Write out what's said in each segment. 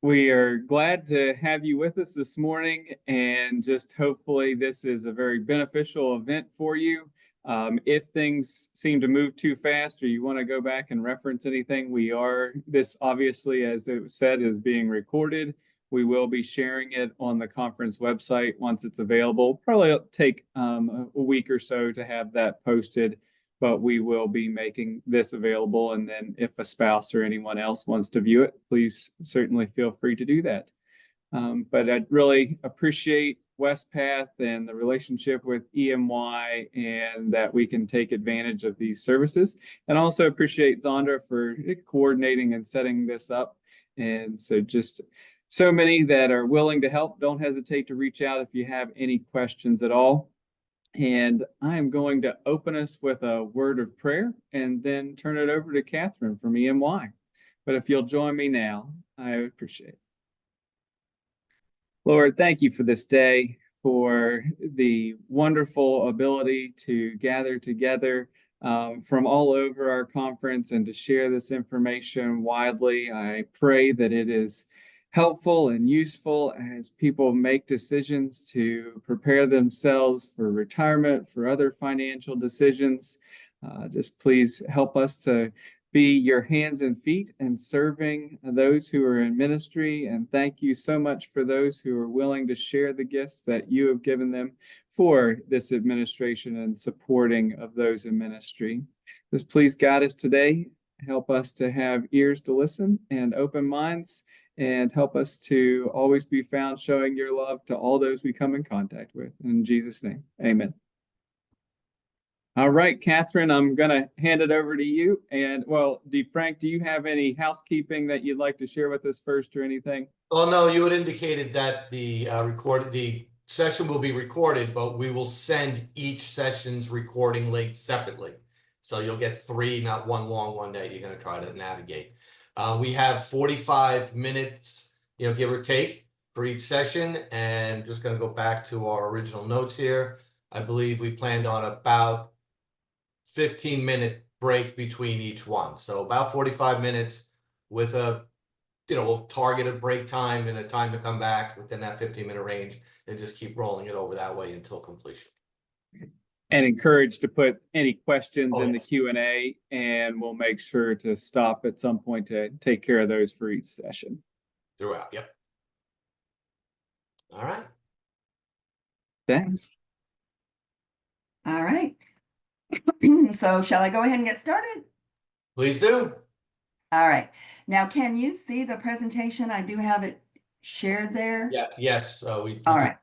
We are glad to have you with us this morning, and just hopefully this is a very beneficial event for you. If things seem to move too fast or you want to go back and reference anything, this obviously, as it was said, is being recorded. We will be sharing it on the conference website once it's available. Probably take a week or so to have that posted, but we will be making this available. And then if a spouse or anyone else wants to view it, please certainly feel free to do that. But I'd really appreciate Wespath and the relationship with EMY, and that we can take advantage of these services. And also appreciate Zandra for coordinating and setting this up. And so just so many that are willing to help. Don't hesitate to reach out if you have any questions at all. And I am going to open us with a word of prayer and then turn it over to Catherine from EMY. But if you'll join me now, I appreciate it. Lord, thank you for this day, for the wonderful ability to gather together from all over our conference and to share this information widely. I pray that it is helpful and useful as people make decisions to prepare themselves for retirement, for other financial decisions. Just please help us to be your hands and feet in serving those who are in ministry. And thank you so much for those who are willing to share the gifts that you have given them for this administration and supporting of those in ministry. Just please guide us today. Help us to have ears to listen and open minds, and help us to always be found showing your love to all those we come in contact with. In Jesus' name, amen. All right, Catherine, I'm going to hand it over to you. And well, Frank, do you have any housekeeping that you'd like to share with us first or anything? Oh, no, you had indicated that the session will be recorded, but we will send each session's recording link separately. So you'll get 3, not one long one that you're going to try to navigate. We have 45 minutes, give or take, for each session. And just going to go back to our original notes here. I believe we planned on about 15-minute break between each one. So about 45 minutes with we'll target a break time and a time to come back within that 15-minute range, and just keep rolling it over that way until completion. And encouraged to put any questions in the Q&A, and we'll make sure to stop at some point to take care of those for each session. Throughout, yep. All right. Thanks. All right. So shall I go ahead and get started? Please do. All right. Now, can you see the presentation? I do have it shared there. Yeah. Yes. All right.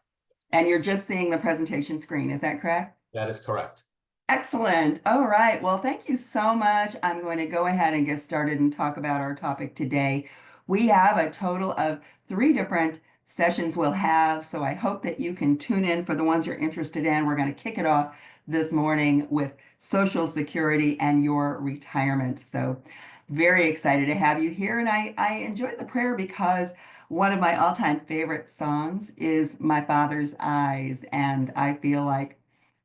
And you're just seeing the presentation screen. Is that correct? That is correct. Excellent. All right. Well, thank you so much. I'm going to go ahead and get started and talk about our topic today. We have a total of 3 different sessions we'll have, so I hope that you can tune in for the ones you're interested in. We're going to kick it off this morning with Social Security and your retirement. So very excited to have you here. And I enjoyed the prayer because one of my all-time favorite songs is My Father's Eyes. And I feel like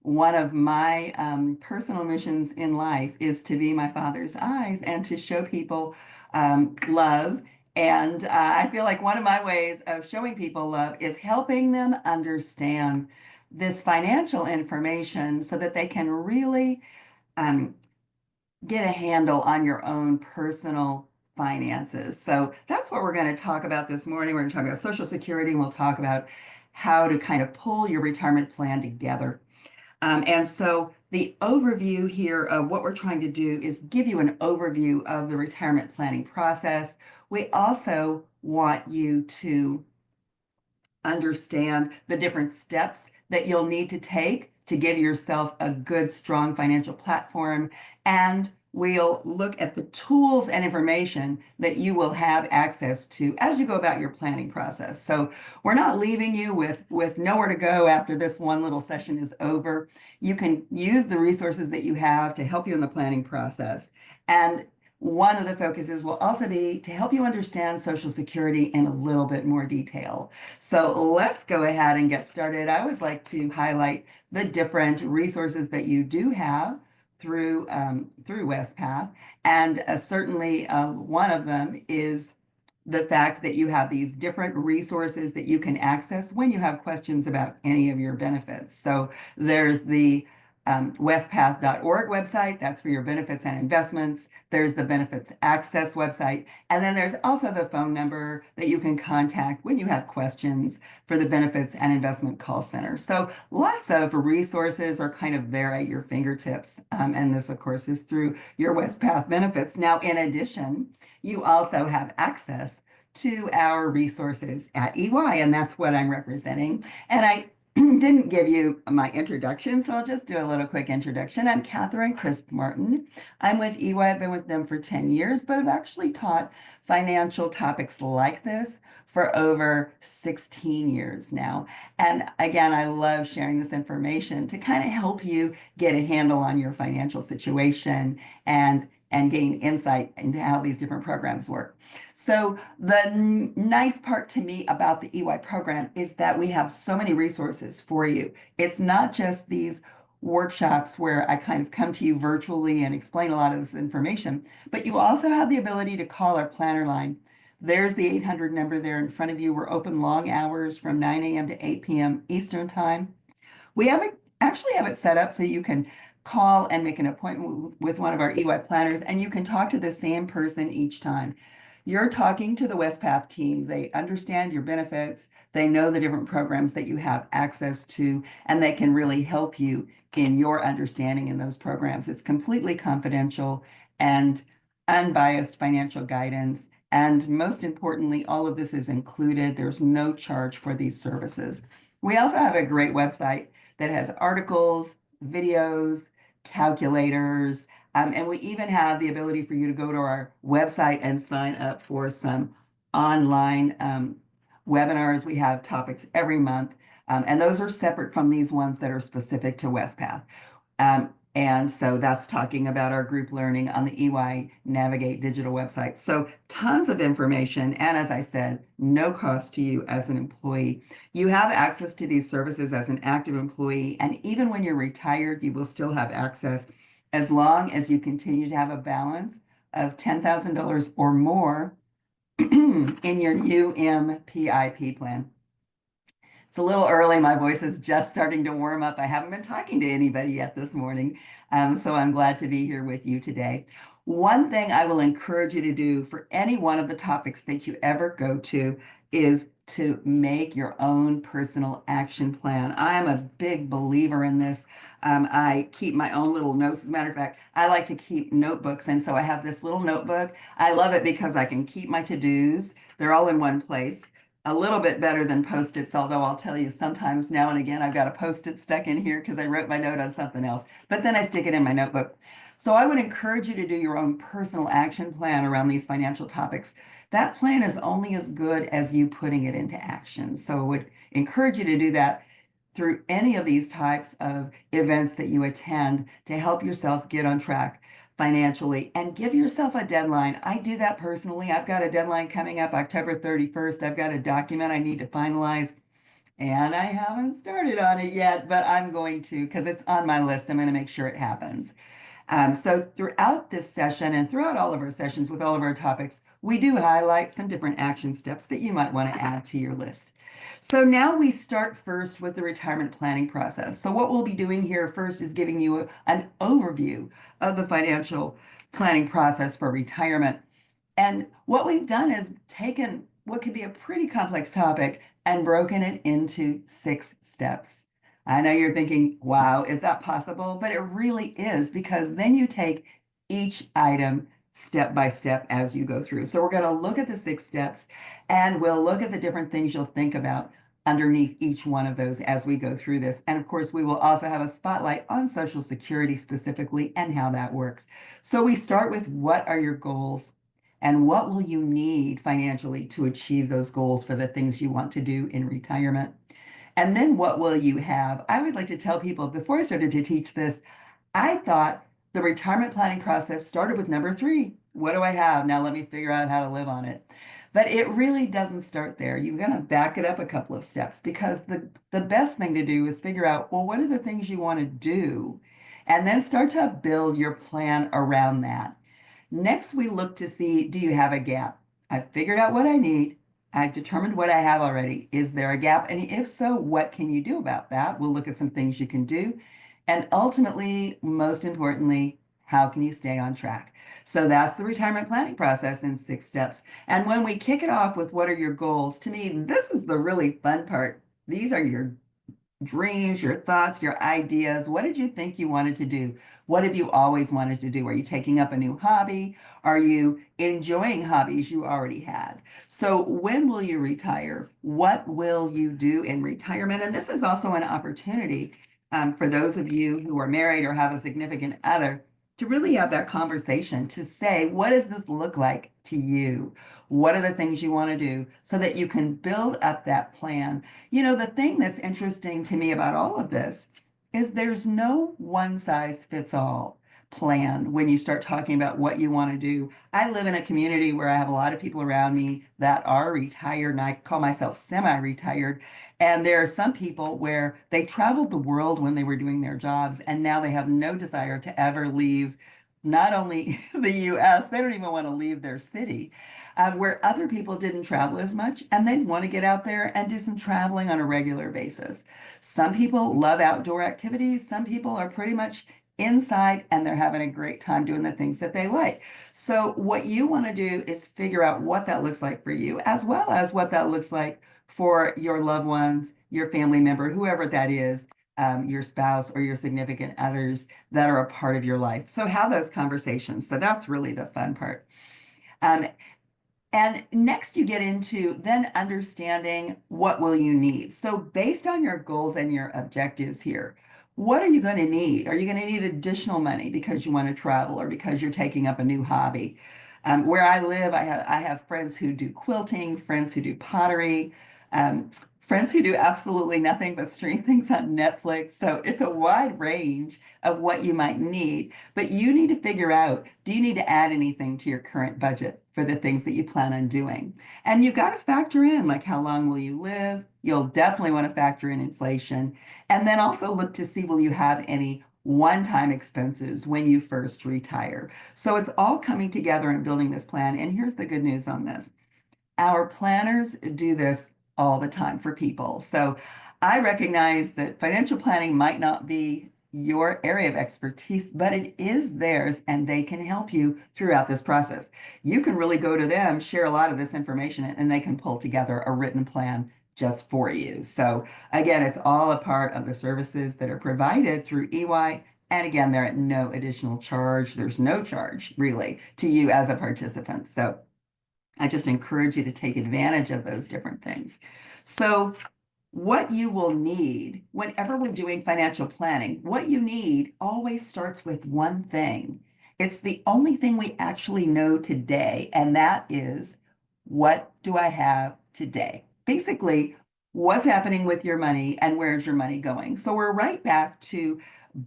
one of my personal missions in life is to be my Father's eyes and to show people love. And I feel like one of my ways of showing people love is helping them understand this financial information so that they can really get a handle on your own personal finances. So that's what we're going to talk about this morning. We're going to talk about Social Security, and we'll talk about how to kind of pull your retirement plan together. And so the overview here of what we're trying to do is give you an overview of the retirement planning process. We also want you to understand the different steps that you'll need to take to give yourself a good, strong financial platform. And we'll look at the tools and information that you will have access to as you go about your planning process. So we're not leaving you with nowhere to go after this one little session is over. You can use the resources that you have to help you in the planning process. And one of the focuses will also be to help you understand Social Security in a little bit more detail. So let's go ahead and get started. I always like to highlight the different resources that you do have through Wespath, and certainly one of them is the fact that you have these different resources that you can access when you have questions about any of your benefits. So there's the wespath.org website, that's for your benefits and investments. There's the benefits access website. And then there's also the phone number that you can contact when you have questions for the benefits and investment call center. So lots of resources are kind of there at your fingertips. And this, of course, is through your Wespath benefits. Now, in addition, you also have access to our resources at EY, and that's what I'm representing. And I didn't give you my introduction, so I'll just do a little quick introduction. I'm Catherine Crisp Martin. I'm with EY. I've been with them for 10 years, but I've actually taught financial topics like this for over 16 years now. And again, I love sharing this information to kind of help you get a handle on your financial situation and gain insight into how these different programs work. So the nice part to me about the EY program is that we have so many resources for you. It's not just these workshops where I kind of come to you virtually and explain a lot of this information, but you also have the ability to call our planner line. There's the 800 number there in front of you. We're open long hours from 9 a.m. to 8 p.m. Eastern time. We actually have it set up so you can call and make an appointment with one of our EY planners, and you can talk to the same person each time. You're talking to the Wespath team. They understand your benefits. They know the different programs that you have access to, and they can really help you in your understanding in those programs. It's completely confidential and unbiased financial guidance. And most importantly, all of this is included. There's no charge for these services. We also have a great website that has articles, videos, calculators, and we even have the ability for you to go to our website and sign up for some online webinars. We have topics every month, and those are separate from these ones that are specific to Wespath. And so that's talking about our group learning on the EY Navigate digital website. So tons of information. And as I said, no cost to you as an employee. You have access to these services as an active employee. And even when you're retired, you will still have access as long as you continue to have a balance of $10,000 or more in your UMPIP plan. It's a little early. My voice is just starting to warm up. I haven't been talking to anybody yet this morning, so I'm glad to be here with you today. One thing I will encourage you to do for any one of the topics that you ever go to is to make your own personal action plan. I am a big believer in this. I keep my own little notes. As a matter of fact, I like to keep notebooks, and so I have this little notebook. I love it because I can keep my to-dos. They're all in one place. A little bit better than Post-its, although I'll tell you sometimes now and again I've got a Post-it stuck in here because I wrote my note on something else, but then I stick it in my notebook. So I would encourage you to do your own personal action plan around these financial topics. That plan is only as good as you putting it into action. So I would encourage you to do that through any of these types of events that you attend to help yourself get on track financially and give yourself a deadline. I do that personally. I've got a deadline coming up October 31st. I've got a document I need to finalize and I haven't started on it yet, but I'm going to because it's on my list. I'm going to make sure it happens. So throughout this session and throughout all of our sessions with all of our topics, we do highlight some different action steps that you might want to add to your list. So now we start first with the retirement planning process. So what we'll be doing here first is giving you an overview of the financial planning process for retirement. And what we've done is taken what could be a pretty complex topic and broken it into 6 steps. I know you're thinking, wow, is that possible? But it really is, because then you take each item step by step as you go through. So we're going to look at the 6 steps and we'll look at the different things you'll think about underneath each one of those as we go through this. And of course, we will also have a spotlight on Social Security specifically and how that works. So we start with what are your goals and what will you need financially to achieve those goals for the things you want to do in retirement? And then what will you have? I always like to tell people before I started to teach this, I thought the retirement planning process started with number 3. What do I have? Now let me figure out how to live on it. But it really doesn't start there. You're going to back it up a couple of steps because the best thing to do is figure out, well, what are the things you want to do? And then start to build your plan around that. Next, we look to see, do you have a gap? I've figured out what I need. I've determined what I have already. Is there a gap? And if so, what can you do about that? We'll look at some things you can do. And ultimately, most importantly, how can you stay on track? So that's the retirement planning process in 6 steps. And when we kick it off with what are your goals, to me, this is the really fun part. These are your dreams, your thoughts, your ideas. What did you think you wanted to do? What have you always wanted to do? Are you taking up a new hobby? Are you enjoying hobbies you already had? So when will you retire? What will you do in retirement? And this is also an opportunity for those of you who are married or have a significant other to really have that conversation to say, what does this look like to you? What are the things you want to do so that you can build up that plan? You know, the thing that's interesting to me about all of this is there's no one size fits all plan when you start talking about what you want to do. I live in a community where I have a lot of people around me that are retired, and I call myself semi-retired. And there are some people where they traveled the world when they were doing their jobs, and now they have no desire to ever leave not only the US, they don't even want to leave their city, where other people didn't travel as much and they want to get out there and do some traveling on a regular basis. Some people love outdoor activities. Some people are pretty much inside and they're having a great time doing the things that they like. So, what you want to do is figure out what that looks like for you, as well as what that looks like for your loved ones, your family member, whoever that is, your spouse or your significant others that are a part of your life. So, have those conversations. So, that's really the fun part. Um, and next you get into then understanding what will you need. So based on your goals and your objectives here, what are you going to need? Are you going to need additional money because you want to travel or because you're taking up a new hobby? Where I live, I have friends who do quilting, friends who do pottery, um, friends who do absolutely nothing but stream things on Netflix. So it's a wide range of what you might need. But you need to figure out, do you need to add anything to your current budget for the things that you plan on doing? And you've got to factor in, like, how long will you live? You'll definitely want to factor in inflation. And then also look to see, will you have any one-time expenses when you first retire? So it's all coming together and building this plan. And here's the good news on this. Our planners do this all the time for people. So I recognize that financial planning might not be your area of expertise, but it is theirs and they can help you throughout this process. You can really go to them, share a lot of this information, and they can pull together a written plan just for you. So again, it's all a part of the services that are provided through EY. And again, they're at no additional charge. There's no charge really to you as a participant. So I just encourage you to take advantage of those different things. So, what you will need whenever we're doing financial planning, what you need always starts with one thing. It's the only thing we actually know today, and that is, what do I have today? Basically, what's happening with your money and where's your money going? So, we're right back to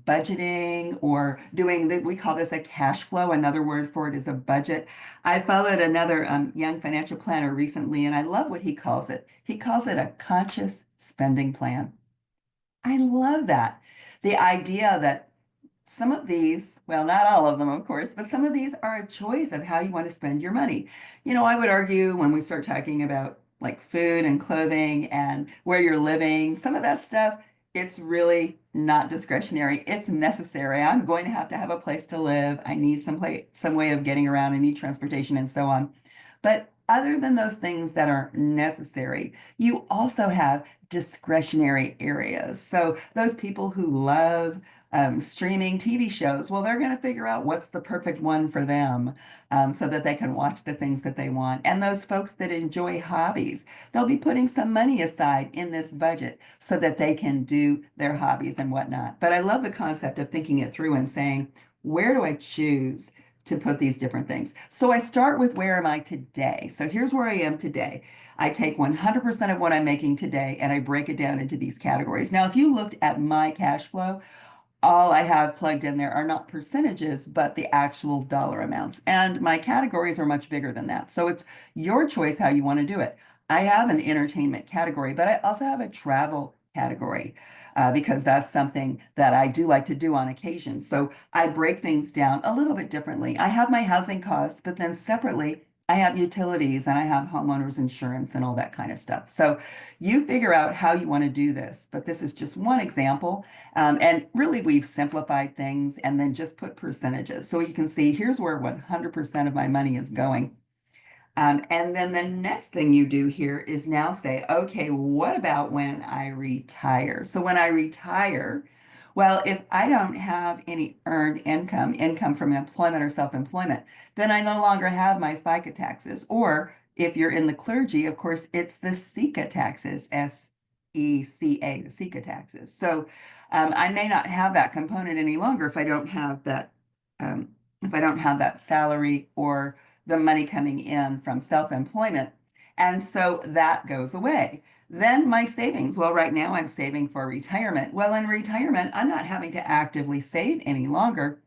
budgeting or doing we call this a cash flow. Another word for it is a budget. I followed another young financial planner recently, and I love what he calls it. He calls it a conscious spending plan. I love that. The idea that some of these, well, not all of them, of course, but some of these are a choice of how you want to spend your money. You know, I would argue when we start talking about like food and clothing and where you're living, some of that stuff, it's really not discretionary. It's necessary. I'm going to have a place to live. I need some way of getting around. I need transportation and so on. But other than those things that are necessary, you also have discretionary areas. So those people who love streaming TV shows, well, they're going to figure out what's the perfect one for them so that they can watch the things that they want. And those folks that enjoy hobbies, they'll be putting some money aside in this budget so that they can do their hobbies and whatnot. But I love the concept of thinking it through and saying, where do I choose to put these different things? So I start with, where am I today? So here's where I am today. I take 100% of what I'm making today and I break it down into these categories. Now, if you looked at my cash flow, all I have plugged in there are not percentages, but the actual dollar amounts. And my categories are much bigger than that. So it's your choice how you want to do it. I have an entertainment category, but I also have a travel category because that's something that I do like to do on occasion. So I break things down a little bit differently. I have my housing costs, but then separately, I have utilities and I have homeowners insurance and all that kind of stuff. So you figure out how you want to do this, but this is just one example. And really, we've simplified things and then just put percentages. So you can see here's where 100% of my money is going. And then the next thing you do here is now say, okay, what about when I retire? So when I retire, well, if I don't have any earned income from employment or self-employment, then I no longer have my FICA taxes. Or if you're in the clergy, of course, it's the SECA taxes, SECA, the SECA taxes. So I may not have that component any longer if I don't have that, salary or the money coming in from self-employment. And so that goes away. Then my savings, well, right now I'm saving for retirement. Well, in retirement, I'm not having to actively save any longer.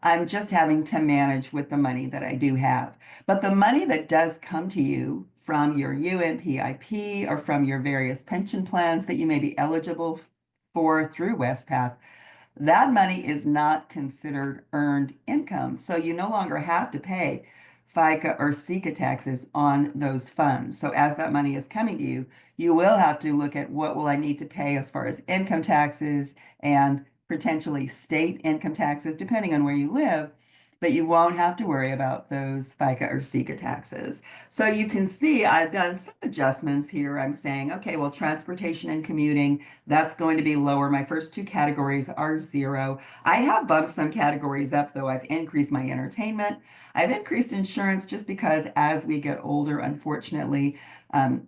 I'm just having to manage with the money that I do have. But the money that does come to you from your UMPIP or from your various pension plans that you may be eligible for through Wespath, that money is not considered earned income. So you no longer have to pay FICA or SECA taxes on those funds. So as that money is coming to you, you will have to look at what will I need to pay as far as income taxes and potentially state income taxes, depending on where you live, but you won't have to worry about those FICA or SECA taxes. So you can see I've done some adjustments here. I'm saying, okay, well, transportation and commuting, that's going to be lower. My first two categories are 0. I have bumped some categories up, though. I've increased my entertainment. I've increased insurance just because as we get older, unfortunately,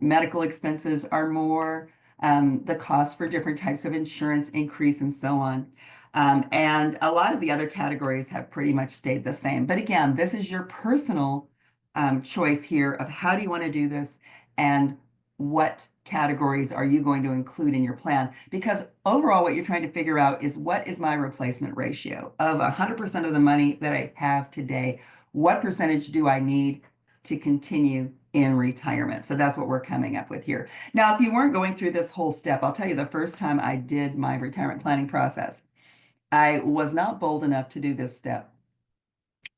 medical expenses are more, the cost for different types of insurance increase and so on. And a lot of the other categories have pretty much stayed the same. But again, this is your personal choice here of how do you want to do this and what categories are you going to include in your plan? Because overall, what you're trying to figure out is what is my replacement ratio of 100% of the money that I have today? What percentage do I need to continue in retirement? So that's what we're coming up with here. Now, if you weren't going through this whole step, I'll tell you the first time I did my retirement planning process, I was not bold enough to do this step.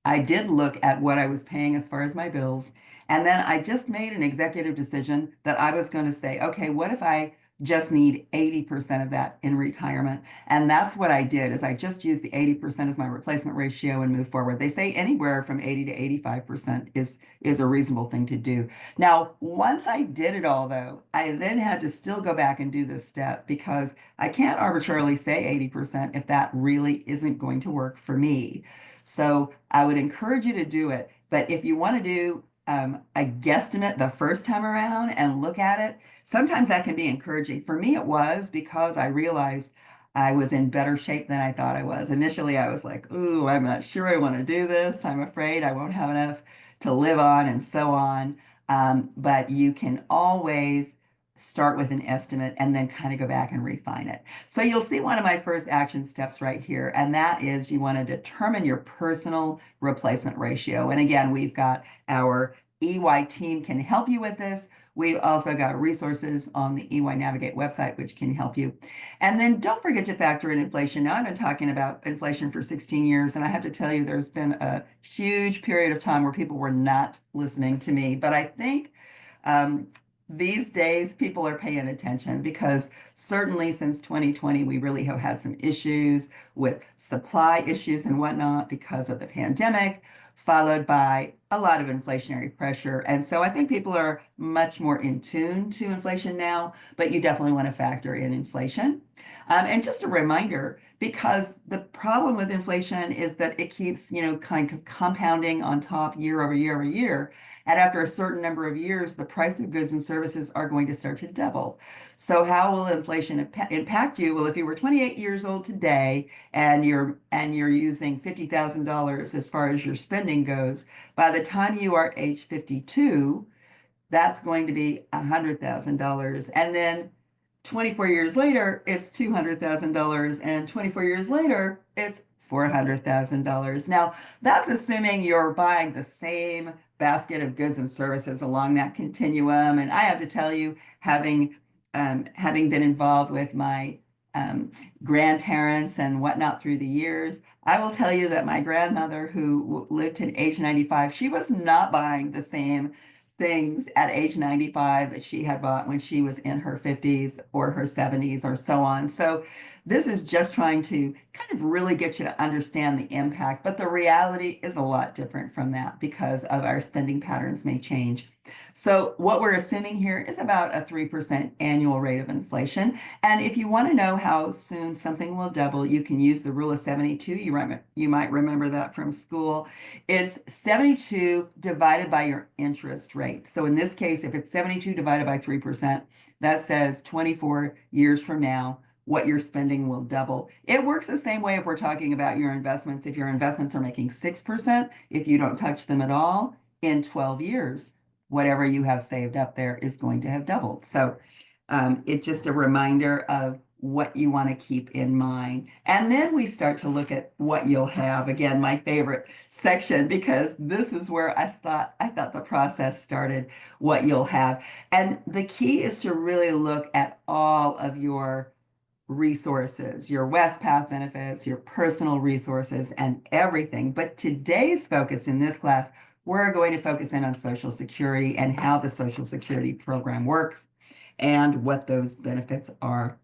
I did look at what I was paying as far as my bills, and then I just made an executive decision that I was going to say, okay, what if I just need 80% of that in retirement? And that's what I did, is I just used the 80% as my replacement ratio and move forward. They say anywhere from 80 to 85% is a reasonable thing to do. Now, once I did it all, though, I then had to still go back and do this step because I can't arbitrarily say 80% if that really isn't going to work for me. So I would encourage you to do it. But if you want to do a guesstimate the first time around and look at it, sometimes that can be encouraging. For me, it was because I realized I was in better shape than I thought I was. Initially, I was like, ooh, I'm not sure I want to do this. I'm afraid I won't have enough to live on and so on. But you can always start with an estimate and then kind of go back and refine it. So you'll see one of my first action steps right here, and that is you want to determine your personal replacement ratio. And again, we've got our EY team can help you with this. We've also got resources on the EY Navigate website, which can help you. And then don't forget to factor in inflation. Now, I've been talking about inflation for 16 years, and I have to tell you, there's been a huge period of time where people were not listening to me. But I think these days, people are paying attention because certainly since 2020, we really have had some issues with supply issues and whatnot because of the pandemic, followed by a lot of inflationary pressure. And so I think people are much more in tune to inflation now, but you definitely want to factor in inflation. And just a reminder, because the problem with inflation is that it keeps, kind of compounding on top year over year over year. And after a certain number of years, the price of goods and services are going to start to double. So how will inflation impact you? Well, if you were 28 years old today and you're using $50,000 as far as your spending goes, by the time you are age 52, that's going to be $100,000. And then 24 years later, it's $200,000. And 24 years later, it's $400,000. Now, that's assuming you're buying the same basket of goods and services along that continuum. And I have to tell you, having been involved with my grandparents and whatnot through the years, I will tell you that my grandmother, who lived to age 95, she was not buying the same things at age 95 that she had bought when she was in her 50s or her 70s or so on. So this is just trying to kind of really get you to understand the impact, but the reality is a lot different from that because of our spending patterns may change. So what we're assuming here is about a 3% annual rate of inflation. And if you want to know how soon something will double, you can use the rule of 72. You might remember that from school. It's 72 divided by your interest rate. So in this case, if it's 72 divided by 3%, that says 24 years from now, what your spending will double. It works the same way if we're talking about your investments. If your investments are making 6%, if you don't touch them at all, in 12 years, whatever you have saved up there is going to have doubled. So it's just a reminder of what you want to keep in mind. And then we start to look at what you'll have. Again, my favorite section, because this is where I thought the process started, what you'll have. And the key is to really look at all of your resources, your Wespath benefits, your personal resources, and everything. But today's focus in this class, we're going to focus in on Social Security and how the Social Security program works and what those benefits are.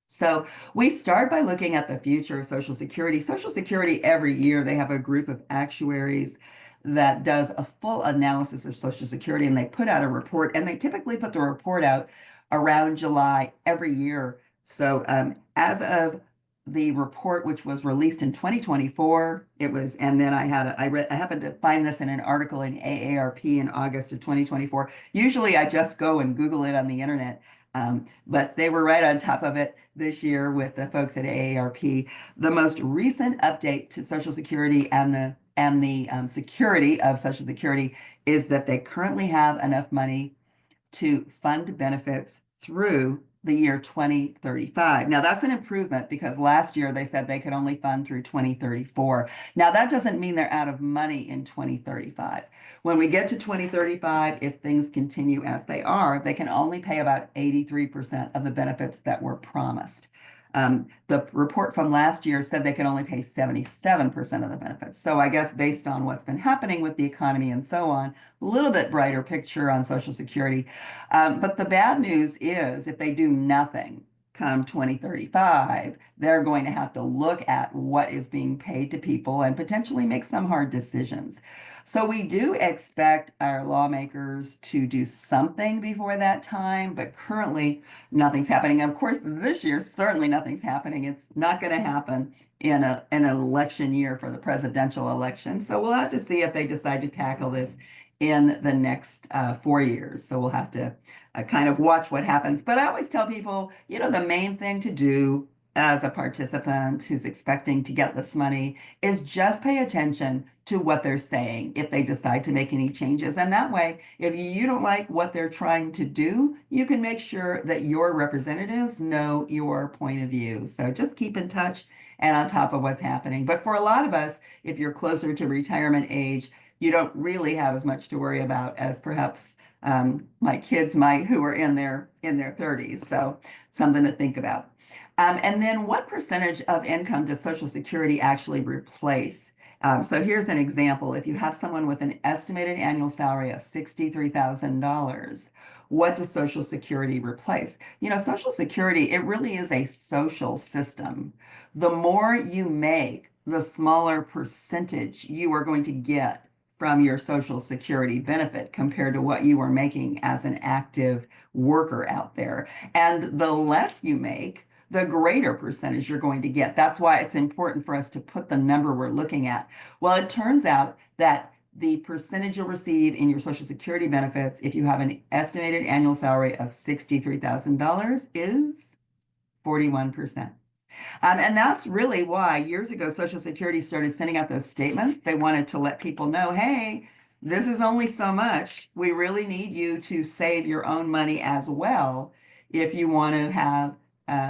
So we start by looking at the future of Social Security. Social Security, every year, they have a group of actuaries that does a full analysis of Social Security, and they put out a report, and they typically put the report out around July every year. So as of the report, which was released in 2024, it was, and then I happened to find this in an article in AARP in August of 2024. Usually I just go and Google it on the internet. But they were right on top of it this year with the folks at AARP. The most recent update to Social Security and the security of Social Security is that they currently have enough money to fund benefits through the year 2035. Now that's an improvement because last year they said they could only fund through 2034. Now that doesn't mean they're out of money in 2035. When we get to 2035, if things continue as they are, they can only pay about 83% of the benefits that were promised. The report from last year said they could only pay 77% of the benefits. So I guess based on what's been happening with the economy and so on, a little bit brighter picture on Social Security. But the bad news is if they do nothing come 2035, they're going to have to look at what is being paid to people and potentially make some hard decisions. So we do expect our lawmakers to do something before that time, but currently nothing's happening. Of course, this year, certainly nothing's happening. It's not going to happen in an election year for the presidential election. So we'll have to see if they decide to tackle this in the next 4 years. So we'll have to kind of watch what happens. But I always tell people, the main thing to do as a participant who's expecting to get this money is just pay attention to what they're saying if they decide to make any changes. And that way, if you don't like what they're trying to do, you can make sure that your representatives know your point of view. So just keep in touch and on top of what's happening. But for a lot of us, if you're closer to retirement age, you don't really have as much to worry about as perhaps my kids might who are in their 30s. So something to think about. And then what percentage of income does Social Security actually replace? So here's an example. If you have someone with an estimated annual salary of $63,000, what does Social Security replace? Social Security, it really is a social system. The more you make, the smaller percentage you are going to get from your Social Security benefit compared to what you are making as an active worker out there. And the less you make, the greater percentage you're going to get. That's why it's important for us to put the number we're looking at. Well, it turns out that the percentage you'll receive in your Social Security benefits, if you have an estimated annual salary of $63,000, is 41%. And that's really why years ago, Social Security started sending out those statements. They wanted to let people know, hey, this is only so much. We really need you to save your own money as well if you want to have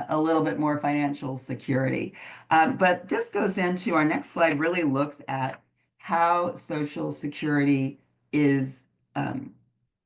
a little bit more financial security. But this goes into our next slide, really looks at how Social Security is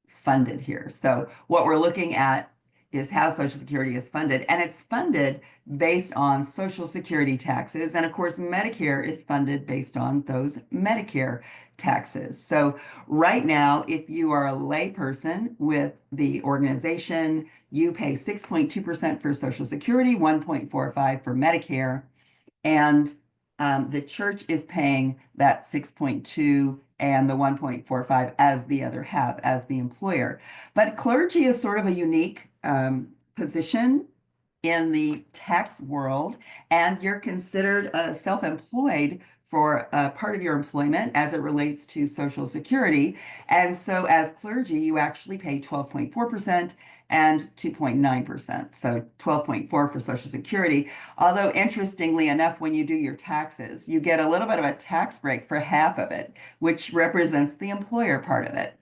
funded here. So what we're looking at is how Social Security is funded. And it's funded based on Social Security taxes. And of course, Medicare is funded based on those Medicare taxes. So right now, if you are a layperson with the organization, you pay 6.2% for Social Security, 1.45% for Medicare, and the church is paying that 6.2 and the 1.45 as the other half, as the employer. But clergy is sort of a unique position in the tax world, and you're considered self-employed for part of your employment as it relates to Social Security. And so as clergy, you actually pay 12.4% and 2.9%. So 12.4 for Social Security. Although interestingly enough, when you do your taxes, you get a little bit of a tax break for half of it, which represents the employer part of it.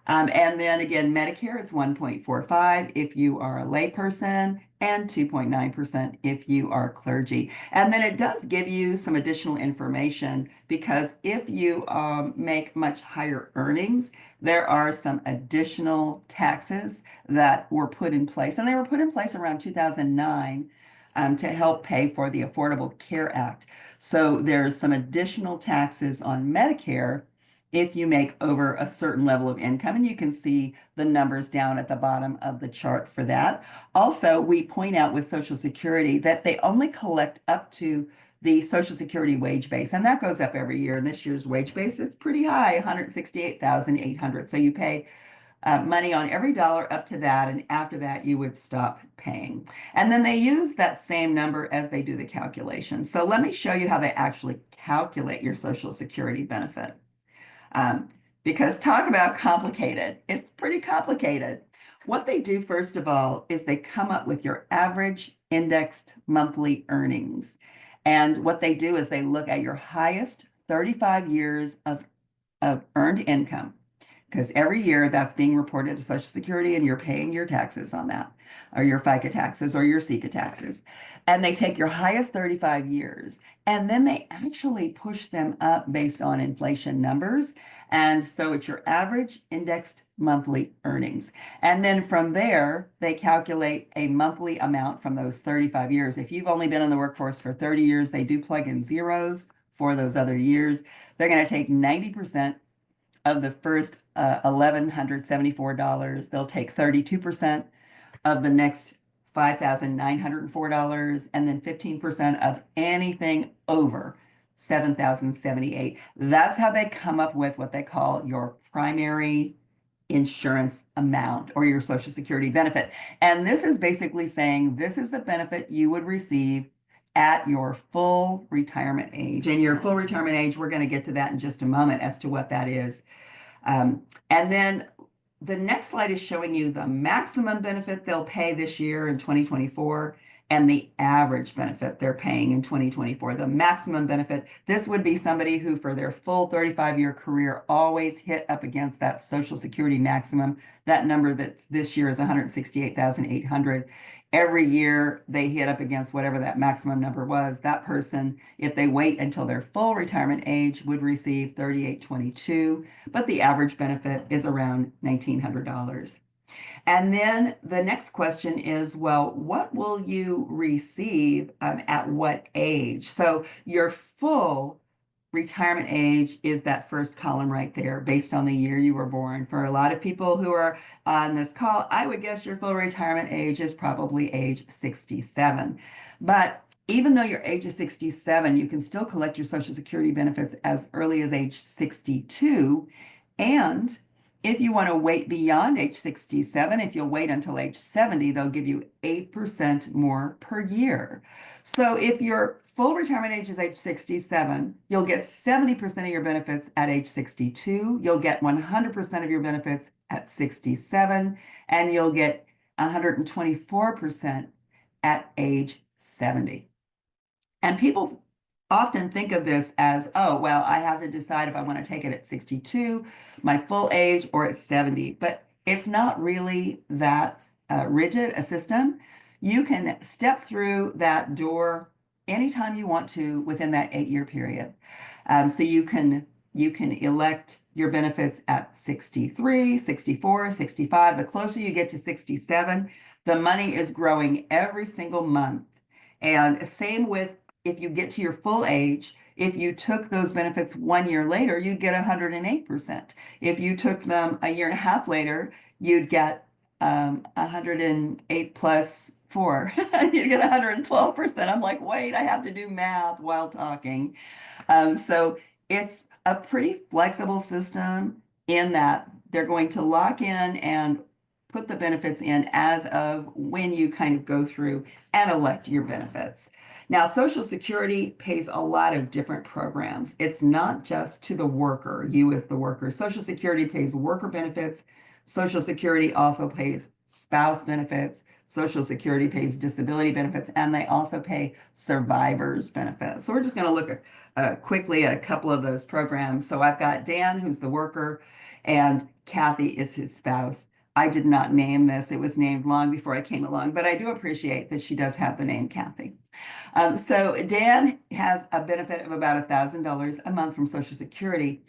And then again, Medicare, it's 1.45 if you are a layperson and 2.9% if you are clergy. And then it does give you some additional information because if you make much higher earnings, there are some additional taxes that were put in place. And they were put in place around 2009 to help pay for the Affordable Care Act. So there's some additional taxes on Medicare if you make over a certain level of income, and you can see the numbers down at the bottom of the chart for that. Also, we point out with Social Security that they only collect up to the Social Security wage base, and that goes up every year. And this year's wage base is pretty high, 168,800. So you pay money on every dollar up to that, and after that you would stop paying. And then they use that same number as they do the calculation. So let me show you how they actually calculate your Social Security benefit. Because talk about complicated, it's pretty complicated. What they do, first of all, is they come up with your average indexed monthly earnings. And what they do is they look at your highest 35 years of earned income, because every year that's being reported to Social Security and you're paying your taxes on that, or your FICA taxes or your SECA taxes. And they take your highest 35 years and then they actually push them up based on inflation numbers. And so it's your average indexed monthly earnings. And then from there, they calculate a monthly amount from those 35 years. If you've only been in the workforce for 30 years, they do plug in zeros for those other years. They're going to take 90% of the first $1,174. They'll take 32% of the next $5,904, and then 15% of anything over $7,078. That's how they come up with what they call your primary insurance amount or your Social Security benefit. And this is basically saying this is the benefit you would receive at your full retirement age. And your full retirement age, we're going to get to that in just a moment as to what that is. And then the next slide is showing you the maximum benefit they'll pay this year in 2024 and the average benefit they're paying in 2024. The maximum benefit, this would be somebody who for their full 35-year career always hit up against that Social Security maximum. That number that's this year is 168,800. Every year they hit up against whatever that maximum number was. That person, if they wait until their full retirement age, would receive $3,822, but the average benefit is around $1,900. And then the next question is, well, what will you receive at what age? So your full retirement age is that first column right there based on the year you were born. For a lot of people who are on this call, I would guess your full retirement age is probably age 67. But even though your age is 67, you can still collect your Social Security benefits as early as age 62. And if you want to wait beyond age 67, if you'll wait until age 70, they'll give you 8% more per year. So if your full retirement age is age 67, you'll get 70% of your benefits at age 62, you'll get 100% of your benefits at 67, and you'll get 124% at age 70. And people often think of this as, oh, well, I have to decide if I want to take it at 62, my full age, or at 70. But it's not really that rigid a system. You can step through that door anytime you want to within that 8-year period. So you can You can elect your benefits at 63, 64, 65. The closer you get to 67, the money is growing every single month. And same with if you get to your full age, if you took those benefits 1 year later, you'd get 108%. If you took them a year and a half later, you'd get 108 plus 4. You'd get 112%. I'm like, wait, I have to do math while talking. So it's a pretty flexible system in that they're going to lock in and put the benefits in as of when you kind of go through and elect your benefits. Now, Social Security pays a lot of different programs. It's not just to the worker, you as the worker. Social Security pays worker benefits. Social Security also pays spouse benefits. Social Security pays disability benefits, and they also pay survivors benefits. So we're just going to look quickly at a couple of those programs. So I've got Dan, who's the worker, and Kathy is his spouse. I did not name this. It was named long before I came along, but I do appreciate that she does have the name Kathy. So Dan has a benefit of about $1,000 a month from Social Security.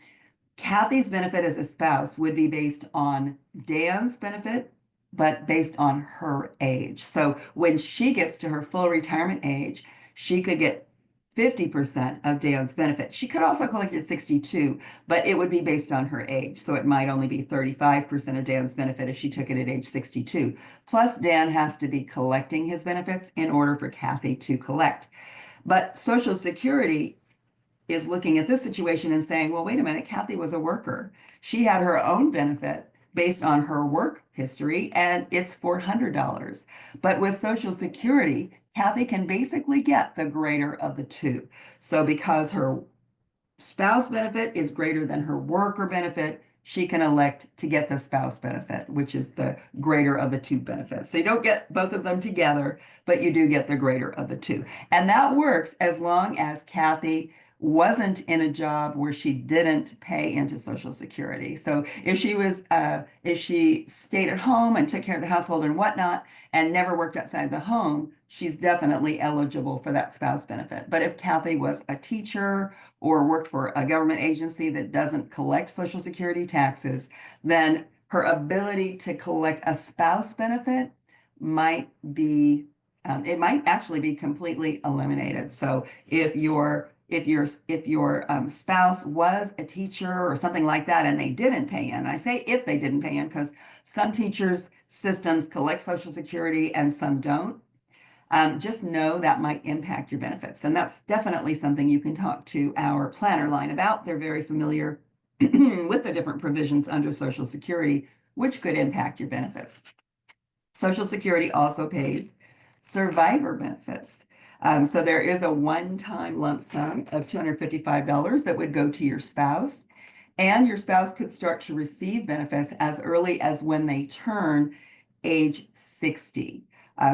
Kathy's benefit as a spouse would be based on Dan's benefit, but based on her age. So when she gets to her full retirement age, she could get 50% of Dan's benefit. She could also collect at 62, but it would be based on her age. So it might only be 35% of Dan's benefit if she took it at age 62. Plus, Dan has to be collecting his benefits in order for Kathy to collect. But Social Security is looking at this situation and saying, well, wait a minute, Kathy was a worker. She had her own benefit based on her work history, and it's $400. But with Social Security, Kathy can basically get the greater of the two. So because her spouse benefit is greater than her worker benefit, she can elect to get the spouse benefit, which is the greater of the two benefits. So you don't get both of them together, but you do get the greater of the two. And that works as long as Kathy wasn't in a job where she didn't pay into Social Security. So if she stayed at home and took care of the household and whatnot and never worked outside the home, she's definitely eligible for that spouse benefit. But if Kathy was a teacher or worked for a government agency that doesn't collect Social Security taxes, then her ability to collect a spouse benefit might be, it might actually be completely eliminated. So if your spouse was a teacher or something like that and they didn't pay in, I say if they didn't pay in because some teachers' systems collect Social Security and some don't, just know that might impact your benefits. And that's definitely something you can talk to our planner line about. They're very familiar with the different provisions under Social Security, which could impact your benefits. Social Security also pays survivor benefits. So there is a one-time lump sum of $255 that would go to your spouse, and your spouse could start to receive benefits as early as when they turn age 60.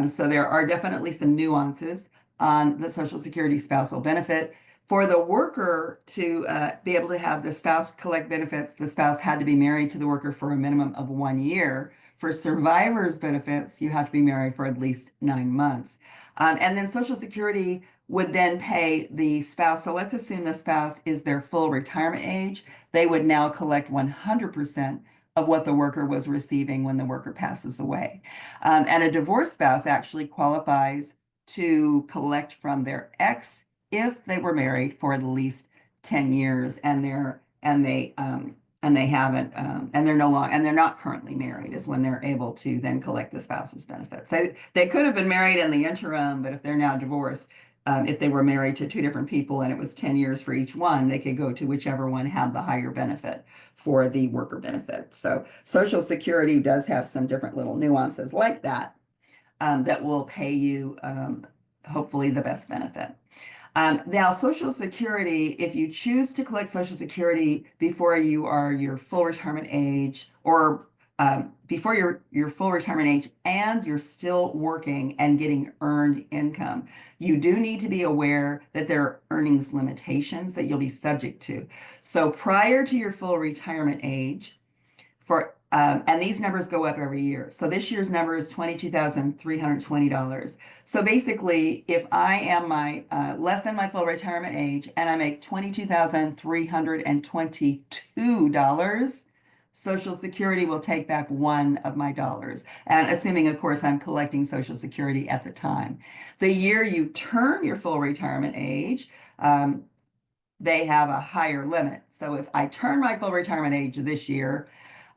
So there are definitely some nuances on the Social Security spousal benefit. For the worker to be able to have the spouse collect benefits, the spouse had to be married to the worker for a minimum of 1 year. For survivors benefits, you have to be married for at least 9 months. And then Social Security would then pay the spouse. So let's assume the spouse is their full retirement age. They would now collect 100% of what the worker was receiving when the worker passes away. And a divorced spouse actually qualifies to collect from their ex if they were married for at least 10 years and they're not currently married is when they're able to then collect the spouse's benefits. They could have been married in the interim, but if they're now divorced, if they were married to two different people and it was 10 years for each one, they could go to whichever one had the higher benefit for the worker benefit. So Social Security does have some different little nuances like that that will pay you hopefully the best benefit. Now, Social Security, if you choose to collect Social Security before you are your full retirement age or before your full retirement age and you're still working and getting earned income, you do need to be aware that there are earnings limitations that you'll be subject to. So prior to your full retirement age, for And these numbers go up every year. So this year's number is $22,320. So basically, if I am less than my full retirement age and I make $22,322, Social Security will take back one of my dollars. And assuming, of course, I'm collecting Social Security at the time. The year you turn your full retirement age, they have a higher limit. So if I turn my full retirement age this year,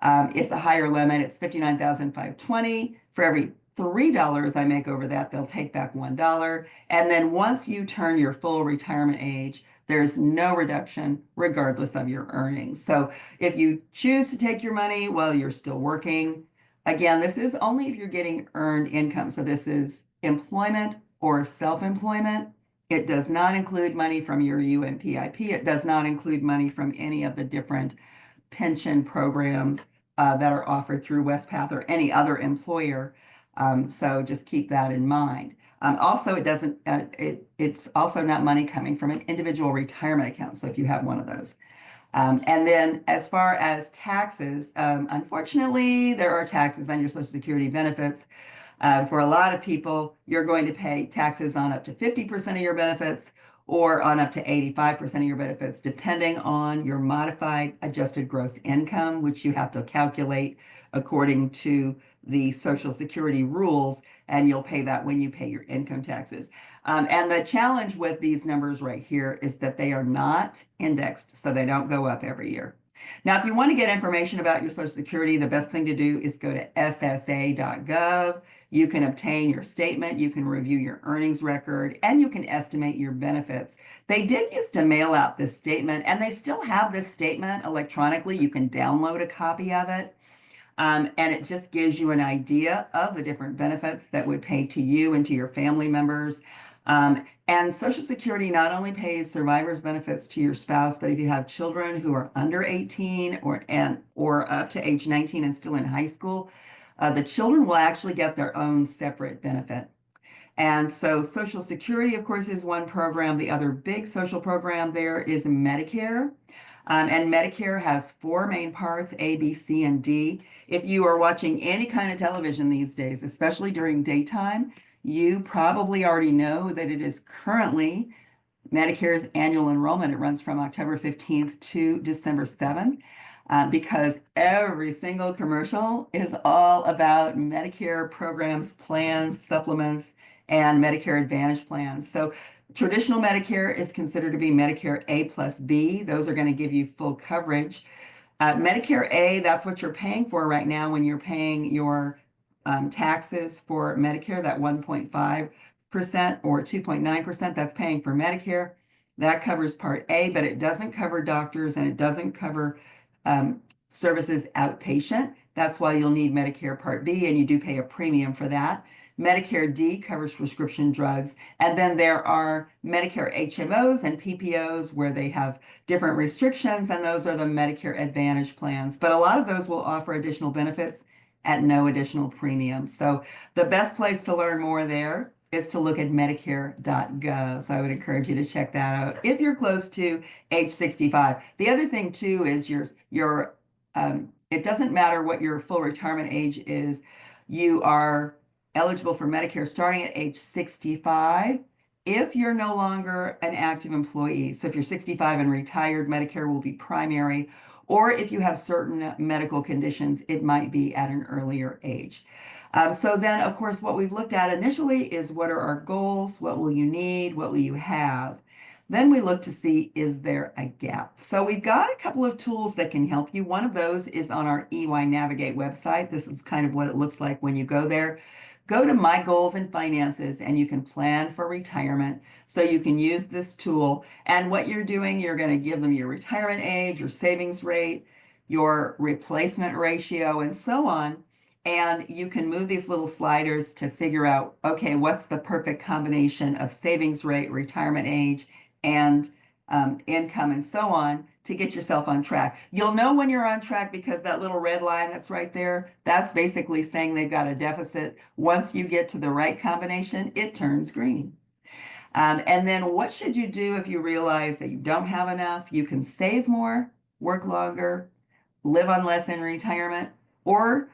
it's a higher limit. It's $59,520. For every $3 I make over that, they'll take back $1. And then once you turn your full retirement age, there's no reduction regardless of your earnings. So if you choose to take your money while you're still working, again, this is only if you're getting earned income. So this is employment or self-employment. It does not include money from your UMPIP. It does not include money from any of the different pension programs that are offered through Wespath or any other employer. So just keep that in mind. Also, it's also not money coming from an individual retirement account. So if you have one of those. And then as far as taxes, unfortunately, there are taxes on your Social Security benefits. For a lot of people, you're going to pay taxes on up to 50% of your benefits or on up to 85% of your benefits, depending on your modified adjusted gross income, which you have to calculate according to the Social Security rules, and you'll pay that when you pay your income taxes. And the challenge with these numbers right here is that they are not indexed, so they don't go up every year. Now, if you want to get information about your Social Security, the best thing to do is go to ssa.gov. You can obtain your statement, you can review your earnings record, and you can estimate your benefits. They did used to mail out this statement, and they still have this statement electronically. You can download a copy of it. And it just gives you an idea of the different benefits that would pay to you and to your family members. And Social Security not only pays survivor's benefits to your spouse, but if you have children who are under 18 or up to age 19 and still in high school, the children will actually get their own separate benefit. And so Social Security, of course, is one program. The other big social program there is Medicare. And Medicare has four main parts, A, B, C, and D. If you are watching any kind of television these days, especially during daytime, you probably already know that it is currently Medicare's annual enrollment. It runs from October 15th to December 7th. Because every single commercial is all about Medicare programs, plans, supplements, and Medicare Advantage plans. So traditional Medicare is considered to be Medicare A plus B. Those are going to give you full coverage. Medicare A, that's what you're paying for right now when you're paying your taxes for Medicare, that 1.5% or 2.9%, that's paying for Medicare. That covers Part A, but it doesn't cover doctors and it doesn't cover services outpatient. That's why you'll need Medicare Part B, and you do pay a premium for that. Medicare D covers prescription drugs. And then there are Medicare HMOs and PPOs where they have different restrictions, and those are the Medicare Advantage plans. But a lot of those will offer additional benefits at no additional premium. So the best place to learn more there is to look at medicare.gov. So I would encourage you to check that out if you're close to age 65. The other thing too is it doesn't matter what your full retirement age is. You are eligible for Medicare starting at age 65 if you're no longer an active employee. So if you're 65 and retired, Medicare will be primary, or if you have certain medical conditions, it might be at an earlier age. So then, of course, what we've looked at initially is what are our goals? What will you need? What will you have? Then we look to see, is there a gap? So we've got a couple of tools that can help you. One of those is on our EY Navigate website. This is kind of what it looks like when you go there. Go to My Goals and Finances and you can plan for retirement. So you can use this tool. And what you're doing, you're going to give them your retirement age, your savings rate, your replacement ratio, and so on. And you can move these little sliders to figure out, okay, what's the perfect combination of savings rate, retirement age, and income, and so on to get yourself on track. You'll know when you're on track because that little red line that's right there, that's basically saying they've got a deficit. Once you get to the right combination, it turns green. And then what should you do if you realize that you don't have enough? You can save more, work longer, live on less in retirement, or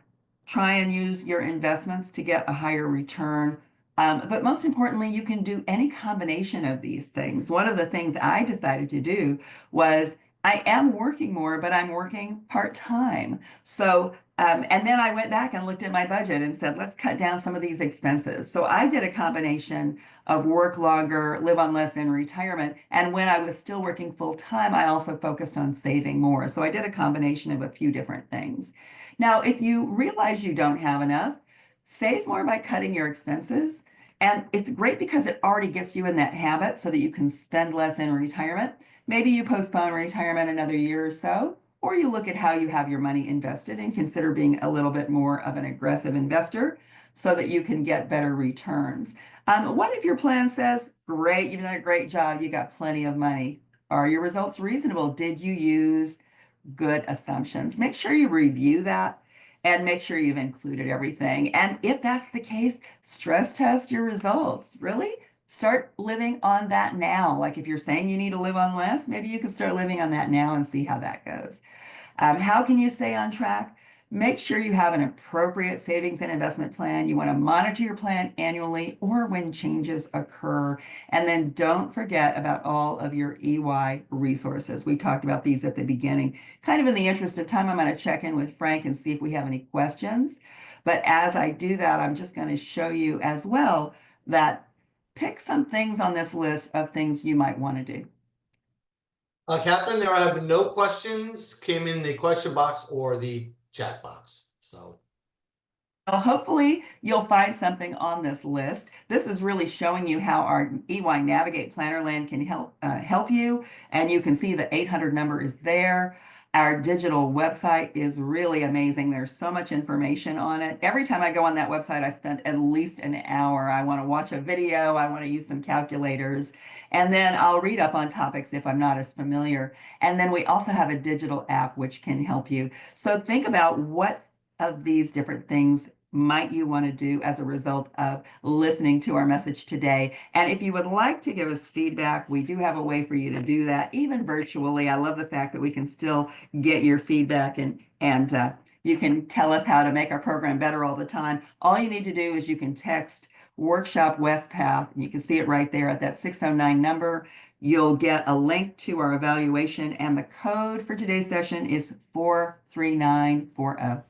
try and use your investments to get a higher return. But most importantly, you can do any combination of these things. One of the things I decided to do was I am working more, but I'm working part-time. So, and then I went back and looked at my budget and said, let's cut down some of these expenses. So I did a combination of work longer, live on less in retirement. And when I was still working full-time, I also focused on saving more. So I did a combination of a few different things. Now, if you realize you don't have enough, save more by cutting your expenses. And it's great because it already gets you in that habit so that you can spend less in retirement. Maybe you postpone retirement another year or so, or you look at how you have your money invested and consider being a little bit more of an aggressive investor so that you can get better returns. What if your plan says, great, you've done a great job, you got plenty of money? Are your results reasonable? Did you use good assumptions? Make sure you review that and make sure you've included everything. And if that's the case, stress test your results. Really start living on that now. Like if you're saying you need to live on less, maybe you can start living on that now and see how that goes. How can you stay on track? Make sure you have an appropriate savings and investment plan. You want to monitor your plan annually or when changes occur. And then don't forget about all of your EY resources. We talked about these at the beginning. Kind of in the interest of time, I'm going to check in with Frank and see if we have any questions. But as I do that, I'm just going to show you as well that pick some things on this list of things you might want to do. Catherine, there have been no questions came in the question box or the chat box. So Well, hopefully you'll find something on this list. This is really showing you how our EY Navigate Plannerland can help you, and you can see the 800 number is there. Our digital website is really amazing. There's so much information on it. Every time I go on that website, I spend at least an hour. I want to watch a video. I want to use some calculators, and then I'll read up on topics if I'm not as familiar. And then we also have a digital app which can help you. So think about what of these different things might you want to do as a result of listening to our message today. And if you would like to give us feedback, we do have a way for you to do that, even virtually. I love the fact that we can still get your feedback and you can tell us how to make our program better all the time. All you need to do is you can text Workshop Wespath, and you can see it right there at that 609 number. You'll get a link to our evaluation, and the code for today's session is 43940.